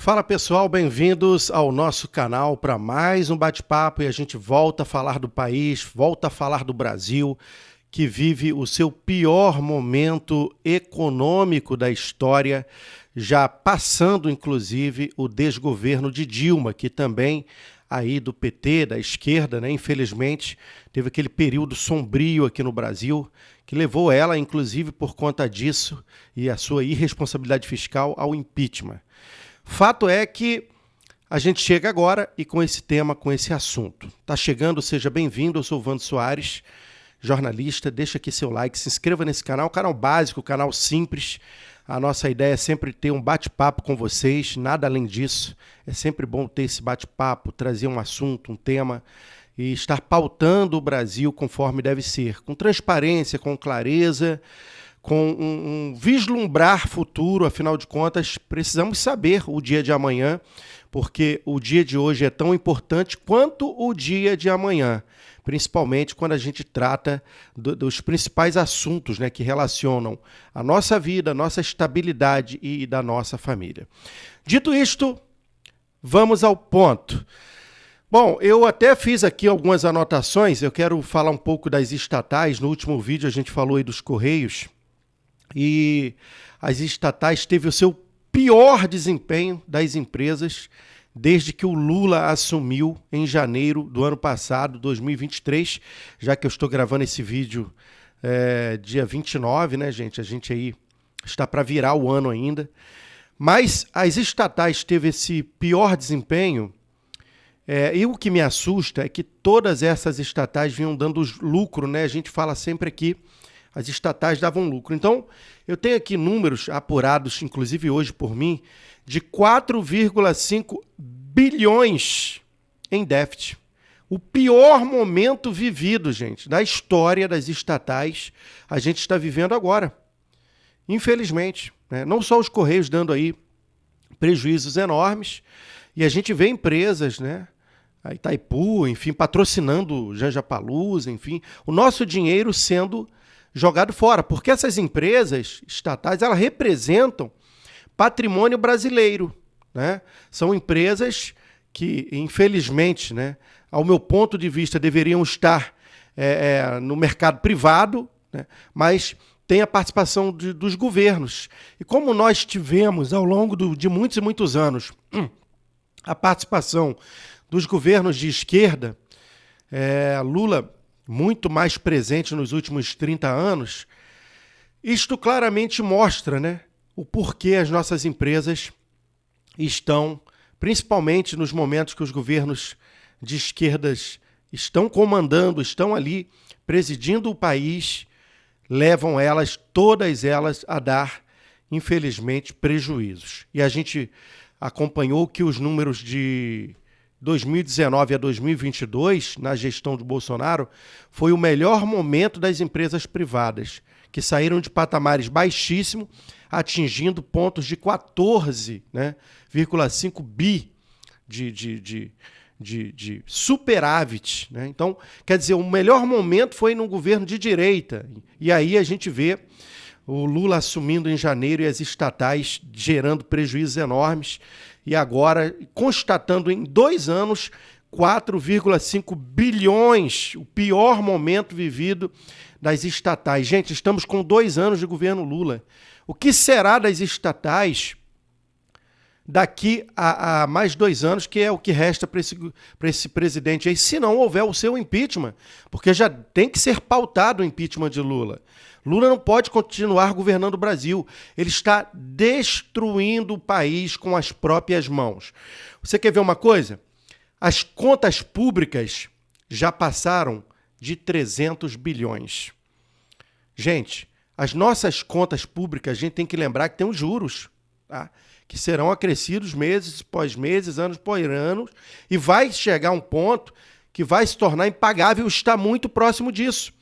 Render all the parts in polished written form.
Fala pessoal, bem-vindos ao nosso canal para mais um bate-papo e a gente volta a falar do país, volta a falar do Brasil, que vive o seu pior momento econômico da história, já passando inclusive o desgoverno de Dilma, que também aí do PT, da esquerda, né, infelizmente teve aquele período sombrio aqui no Brasil, que levou ela, inclusive por conta disso e a sua irresponsabilidade fiscal, ao impeachment. Fato é que a gente chega agora e com esse tema, com esse assunto. Tá chegando, seja bem-vindo, eu sou o Vando Soares, jornalista, deixa aqui seu like, se inscreva nesse canal básico, canal simples. A nossa ideia é sempre ter um bate-papo com vocês, nada além disso. É sempre bom ter esse bate-papo, trazer um assunto, um tema e estar pautando o Brasil conforme deve ser, com transparência, com clareza, com um vislumbrar futuro. Afinal de contas, precisamos saber o dia de amanhã, porque o dia de hoje é tão importante quanto o dia de amanhã, principalmente quando a gente trata dos principais assuntos, né, que relacionam a nossa vida, a nossa estabilidade e da nossa família. Dito isto, vamos ao ponto. Bom, eu até fiz aqui algumas anotações, eu quero falar um pouco das estatais. No último vídeo a gente falou aí dos Correios, e as estatais teve o seu pior desempenho das empresas desde que o Lula assumiu em janeiro do ano passado, 2023, já que eu estou gravando esse vídeo dia 29, né, gente? A gente aí está para virar o ano ainda. Mas as estatais teve esse pior desempenho, e o que me assusta é que todas essas estatais vinham dando lucro, né? A gente fala sempre aqui, as estatais davam lucro. Então, eu tenho aqui números apurados, inclusive hoje por mim, de 4,5 bilhões em déficit. O pior momento vivido, gente, da história das estatais, a gente está vivendo agora. Infelizmente, né? Não só os Correios dando aí prejuízos enormes, e a gente vê empresas, né? A Itaipu, enfim, patrocinando Janjapalusa, enfim, o nosso dinheiro sendo jogado fora, porque essas empresas estatais, elas representam patrimônio brasileiro, né? São empresas que, infelizmente, né, ao meu ponto de vista, deveriam estar no mercado privado, né, mas tem a participação dos governos. E como nós tivemos, ao longo de muitos e muitos anos, a participação dos governos de esquerda, Lula muito mais presente nos últimos 30 anos, isto claramente mostra, né, o porquê as nossas empresas estão, principalmente nos momentos que os governos de esquerdas estão comandando, estão ali presidindo o país, levam elas, todas elas, a dar, infelizmente, prejuízos. E a gente acompanhou que os números de 2019 a 2022, na gestão de Bolsonaro, foi o melhor momento das empresas privadas, que saíram de patamares baixíssimos, atingindo pontos de 14,5 bi de superávit, né? Então, quer dizer, o melhor momento foi num governo de direita. E aí a gente vê o Lula assumindo em janeiro e as estatais gerando prejuízos enormes. E agora, constatando em 2 anos, 4,5 bilhões, o pior momento vivido das estatais. Gente, estamos com 2 anos de governo Lula. O que será das estatais daqui a mais 2 anos, que é o que resta para esse presidente aí, se não houver o seu impeachment? Porque já tem que ser pautado o impeachment de Lula. Lula não pode continuar governando o Brasil. Ele está destruindo o país com as próprias mãos. Você quer ver uma coisa? As contas públicas já passaram de 300 bilhões. Gente, as nossas contas públicas, a gente tem que lembrar que tem os juros, tá? Que serão acrescidos meses após meses, anos após anos, e vai chegar um ponto que vai se tornar impagável, está muito próximo disso.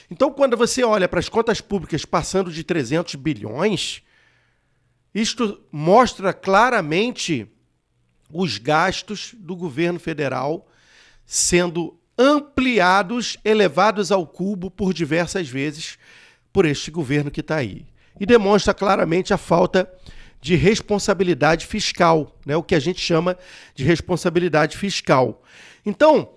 Então, quando você olha para as contas públicas passando de 300 bilhões, isto mostra claramente os gastos do governo federal sendo ampliados, elevados ao cubo por diversas vezes por este governo que está aí. E demonstra claramente a falta de responsabilidade fiscal, né? O que a gente chama de responsabilidade fiscal. Então,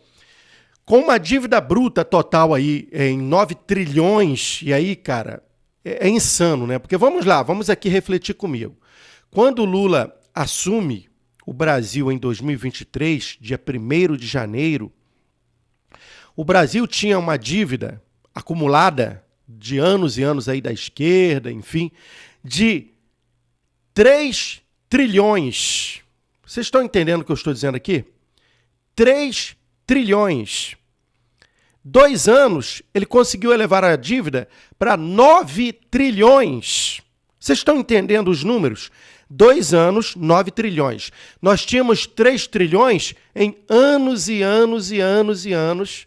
com uma dívida bruta total aí em 9 trilhões, e aí, cara, é insano, né? Porque vamos lá, vamos aqui refletir comigo. Quando o Lula assume o Brasil em 2023, dia 1º de janeiro, o Brasil tinha uma dívida acumulada de anos e anos aí da esquerda, enfim, de 3 trilhões. Vocês estão entendendo o que eu estou dizendo aqui? 3 trilhões. 2 anos, ele conseguiu elevar a dívida para 9 trilhões. Vocês estão entendendo os números? 2 anos, 9 trilhões. Nós tínhamos 3 trilhões em anos e anos e anos e anos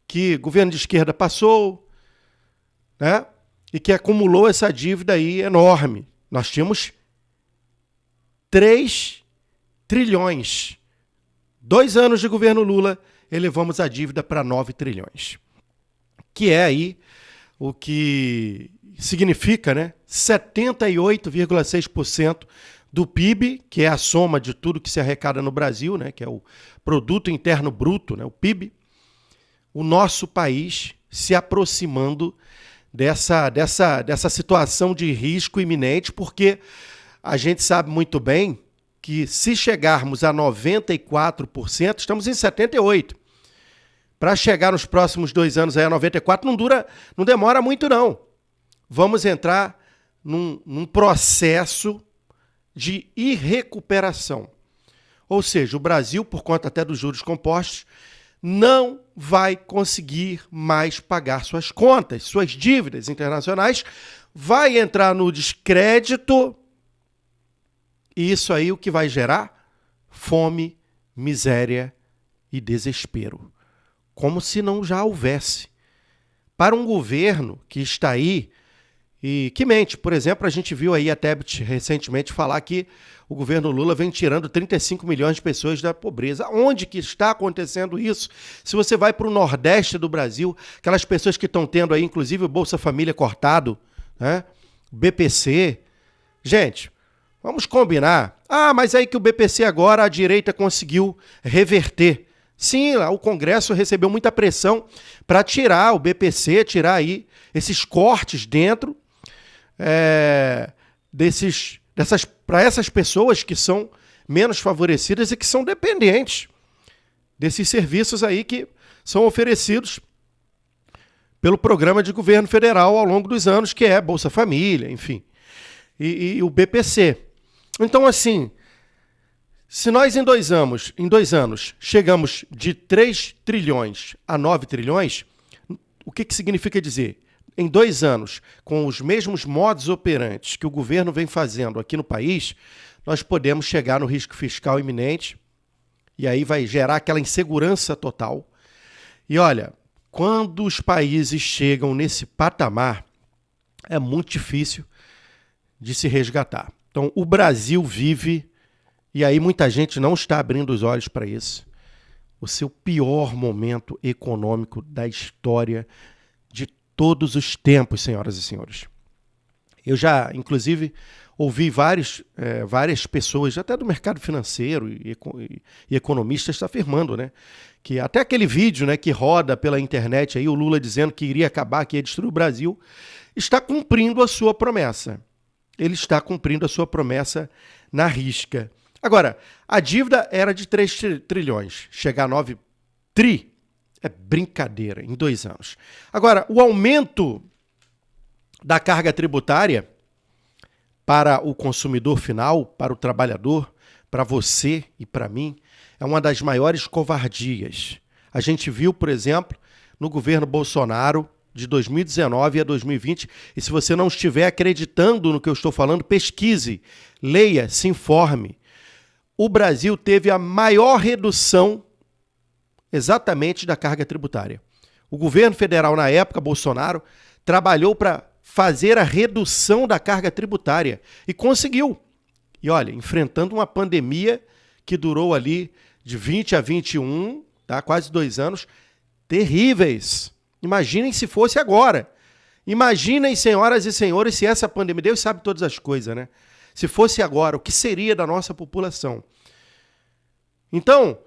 que o governo de esquerda passou, né? E que acumulou essa dívida aí enorme. Nós tínhamos 3 trilhões. 2 anos de governo Lula, elevamos a dívida para 9 trilhões. Que é aí o que significa, né, 78,6% do PIB, que é a soma de tudo que se arrecada no Brasil, né, que é o Produto Interno Bruto, né, o PIB, o nosso país se aproximando dessa situação de risco iminente, porque a gente sabe muito bem que se chegarmos a 94%, estamos em 78%. Para chegar nos próximos 2 anos aí a 94%, não demora muito não. Vamos entrar num processo de irrecuperação. Ou seja, o Brasil, por conta até dos juros compostos, não vai conseguir mais pagar suas contas, suas dívidas internacionais, vai entrar no descrédito. E isso aí o que vai gerar? Fome, miséria e desespero. Como se não já houvesse. Para um governo que está aí e que mente. Por exemplo, a gente viu aí a Tebet recentemente falar que o governo Lula vem tirando 35 milhões de pessoas da pobreza. Onde que está acontecendo isso? Se você vai para o Nordeste do Brasil, aquelas pessoas que estão tendo aí, inclusive o Bolsa Família cortado, né? BPC. Gente, vamos combinar. Ah, mas aí que o BPC agora a direita conseguiu reverter. Sim, lá o Congresso recebeu muita pressão para tirar o BPC, tirar aí esses cortes dentro para essas pessoas que são menos favorecidas e que são dependentes desses serviços aí que são oferecidos pelo programa de governo federal ao longo dos anos, que é Bolsa Família, enfim, e o BPC. Então, assim, se nós em 2 anos chegamos de 3 trilhões a 9 trilhões, o que significa dizer? Em 2 anos, com os mesmos modus operantes que o governo vem fazendo aqui no país, nós podemos chegar no risco fiscal iminente e aí vai gerar aquela insegurança total. E olha, quando os países chegam nesse patamar, é muito difícil de se resgatar. Então, o Brasil vive, e aí muita gente não está abrindo os olhos para isso, o seu pior momento econômico da história de todos os tempos, senhoras e senhores. Eu já, inclusive, ouvi várias pessoas, até do mercado financeiro e economistas, afirmando, né, que até aquele vídeo, né, que roda pela internet, aí, o Lula dizendo que iria acabar, que ia destruir o Brasil, está cumprindo a sua promessa. Ele está cumprindo a sua promessa na risca. Agora, a dívida era de 3 trilhões. Chegar a 9 tri é brincadeira em 2 anos. Agora, o aumento da carga tributária para o consumidor final, para o trabalhador, para você e para mim, é uma das maiores covardias. A gente viu, por exemplo, no governo Bolsonaro, de 2019 a 2020, e se você não estiver acreditando no que eu estou falando, pesquise, leia, se informe. O Brasil teve a maior redução exatamente da carga tributária. O governo federal, na época, Bolsonaro, trabalhou para fazer a redução da carga tributária e conseguiu. E olha, enfrentando uma pandemia que durou ali de 20 a 21, tá? Quase 2 anos, terríveis. Imaginem se fosse agora. Imaginem, senhoras e senhores, se essa pandemia, Deus sabe todas as coisas, né? Se fosse agora, o que seria da nossa população? Então,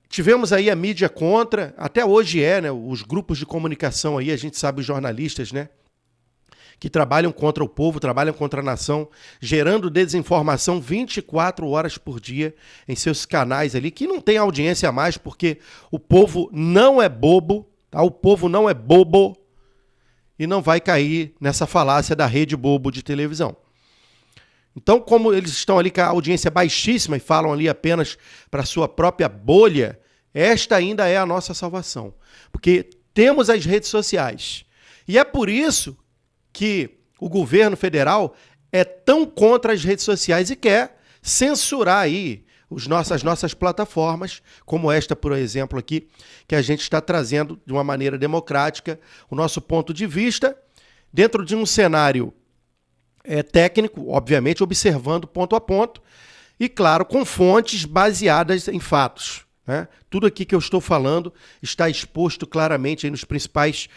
tivemos aí a mídia contra, até hoje né, os grupos de comunicação aí, a gente sabe, os jornalistas, né, que trabalham contra o povo, trabalham contra a nação, gerando desinformação 24 horas por dia em seus canais ali, que não tem audiência a mais, porque o povo não é bobo, tá? O povo não é bobo e não vai cair nessa falácia da rede bobo de televisão. Então, como eles estão ali com a audiência baixíssima e falam ali apenas para a sua própria bolha, esta ainda é a nossa salvação. Porque temos as redes sociais. E é por isso que o governo federal é tão contra as redes sociais e quer censurar aí as nossas plataformas, como esta, por exemplo, aqui, que a gente está trazendo de uma maneira democrática o nosso ponto de vista, dentro de um cenário técnico, obviamente, observando ponto a ponto, e, claro, com fontes baseadas em fatos. Né? Tudo aqui que eu estou falando está exposto claramente aí nos principais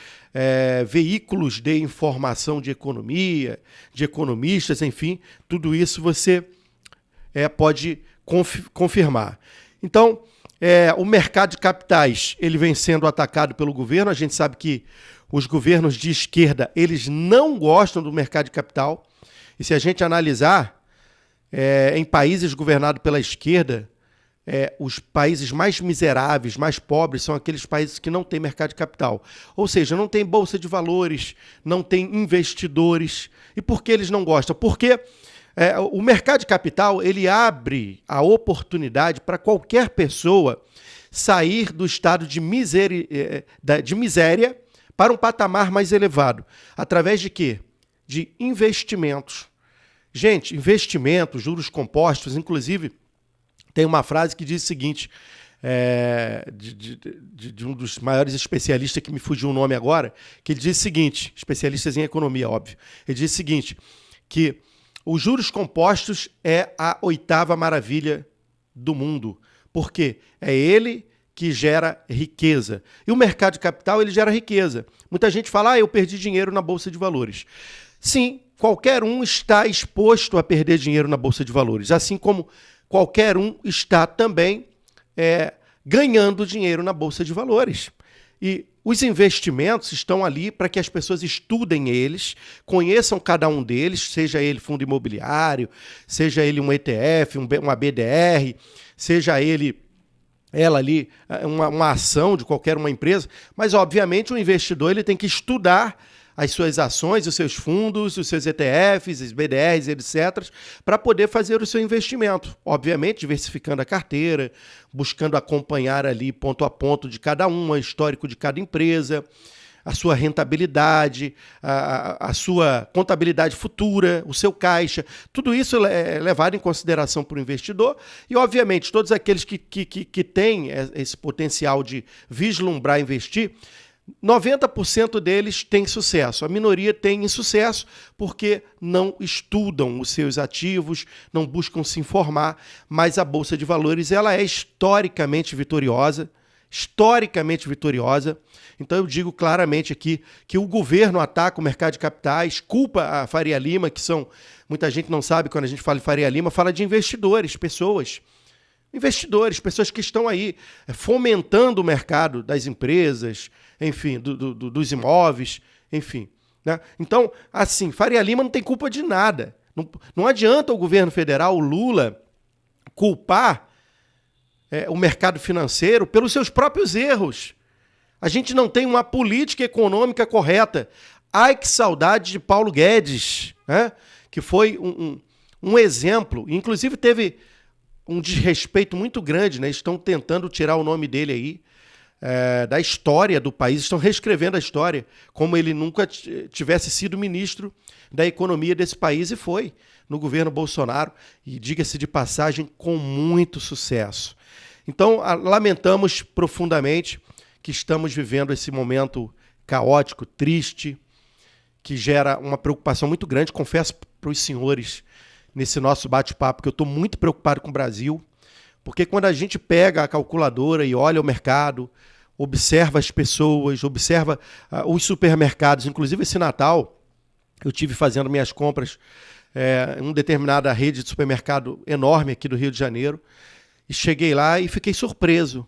veículos de informação de economia, de economistas, enfim, tudo isso você pode confirmar. Então, o mercado de capitais ele vem sendo atacado pelo governo. A gente sabe que os governos de esquerda eles não gostam do mercado de capital. E se a gente analisar, em países governados pela esquerda, os países mais miseráveis, mais pobres, são aqueles países que não têm mercado de capital. Ou seja, não tem bolsa de valores, não tem investidores. E por que eles não gostam? Porque o mercado de capital ele abre a oportunidade para qualquer pessoa sair do estado de miséria para um patamar mais elevado. Através de quê? De investimentos. Gente, investimentos, juros compostos, inclusive, tem uma frase que diz o seguinte, de um dos maiores especialistas que me fugiu o nome agora, que ele diz o seguinte, especialistas em economia, óbvio, ele diz o seguinte, que os juros compostos é a 8ª maravilha do mundo, porque é ele que gera riqueza. E o mercado de capital, ele gera riqueza. Muita gente fala, eu perdi dinheiro na Bolsa de Valores. Sim, qualquer um está exposto a perder dinheiro na Bolsa de Valores, assim como qualquer um está também ganhando dinheiro na Bolsa de Valores. E os investimentos estão ali para que as pessoas estudem eles, conheçam cada um deles, seja ele fundo imobiliário, seja ele um ETF, uma BDR, seja ela ali, uma ação de qualquer uma empresa, mas obviamente o investidor ele tem que estudar as suas ações, os seus fundos, os seus ETFs, os BDRs, etc., para poder fazer o seu investimento. Obviamente, diversificando a carteira, buscando acompanhar ali ponto a ponto de cada uma, o histórico de cada empresa, a sua rentabilidade, a sua contabilidade futura, o seu caixa. Tudo isso é levado em consideração por o investidor e, obviamente, todos aqueles que têm esse potencial de vislumbrar e investir, 90% deles têm sucesso, a minoria tem insucesso porque não estudam os seus ativos, não buscam se informar, mas a Bolsa de Valores ela é historicamente vitoriosa, então eu digo claramente aqui que o governo ataca o mercado de capitais, culpa a Faria Lima, muita gente não sabe quando a gente fala em Faria Lima, fala de investidores, pessoas que estão aí fomentando o mercado das empresas, enfim, dos imóveis, enfim. Né? Então, assim, Faria Lima não tem culpa de nada. Não adianta o governo federal, o Lula, culpar o mercado financeiro pelos seus próprios erros. A gente não tem uma política econômica correta. Ai, que saudade de Paulo Guedes, né? Que foi um exemplo. Inclusive teve um desrespeito muito grande, né? Estão tentando tirar o nome dele aí da história do país, estão reescrevendo a história, como ele nunca tivesse sido ministro da economia desse país, e foi no governo Bolsonaro, e diga-se de passagem, com muito sucesso. Então, lamentamos profundamente que estamos vivendo esse momento caótico, triste, que gera uma preocupação muito grande. Confesso para os senhores, nesse nosso bate-papo, que eu estou muito preocupado com o Brasil, porque quando a gente pega a calculadora e olha o mercado, observa as pessoas, observa os supermercados, inclusive esse Natal, eu tive fazendo minhas compras uma determinada rede de supermercado enorme aqui do Rio de Janeiro, e cheguei lá e fiquei surpreso,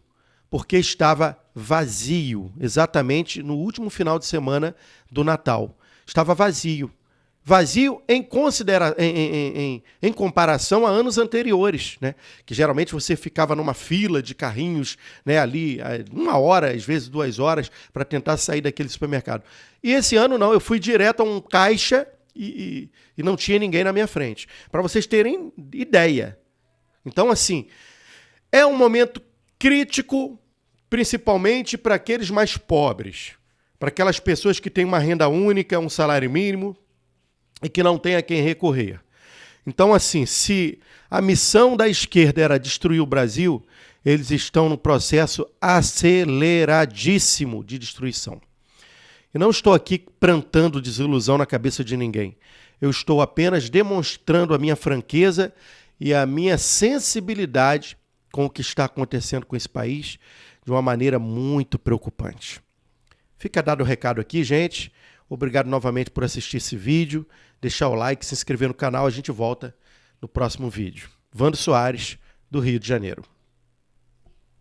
porque estava vazio, exatamente no último final de semana do Natal. Estava vazio. Vazio em comparação a anos anteriores, né? Que geralmente você ficava numa fila de carrinhos, né, ali, 1 hora, às vezes 2 horas, para tentar sair daquele supermercado. E esse ano não, eu fui direto a um caixa e não tinha ninguém na minha frente. Para vocês terem ideia. Então, assim, é um momento crítico, principalmente para aqueles mais pobres, para aquelas pessoas que têm uma renda única, um salário mínimo, e que não tem a quem recorrer. Então, assim, se a missão da esquerda era destruir o Brasil, eles estão num processo aceleradíssimo de destruição. Eu não estou aqui plantando desilusão na cabeça de ninguém. Eu estou apenas demonstrando a minha franqueza e a minha sensibilidade com o que está acontecendo com esse país de uma maneira muito preocupante. Fica dado o recado aqui, gente. Obrigado novamente por assistir esse vídeo, deixar o like, se inscrever no canal. A gente volta no próximo vídeo. Vando Soares, do Rio de Janeiro.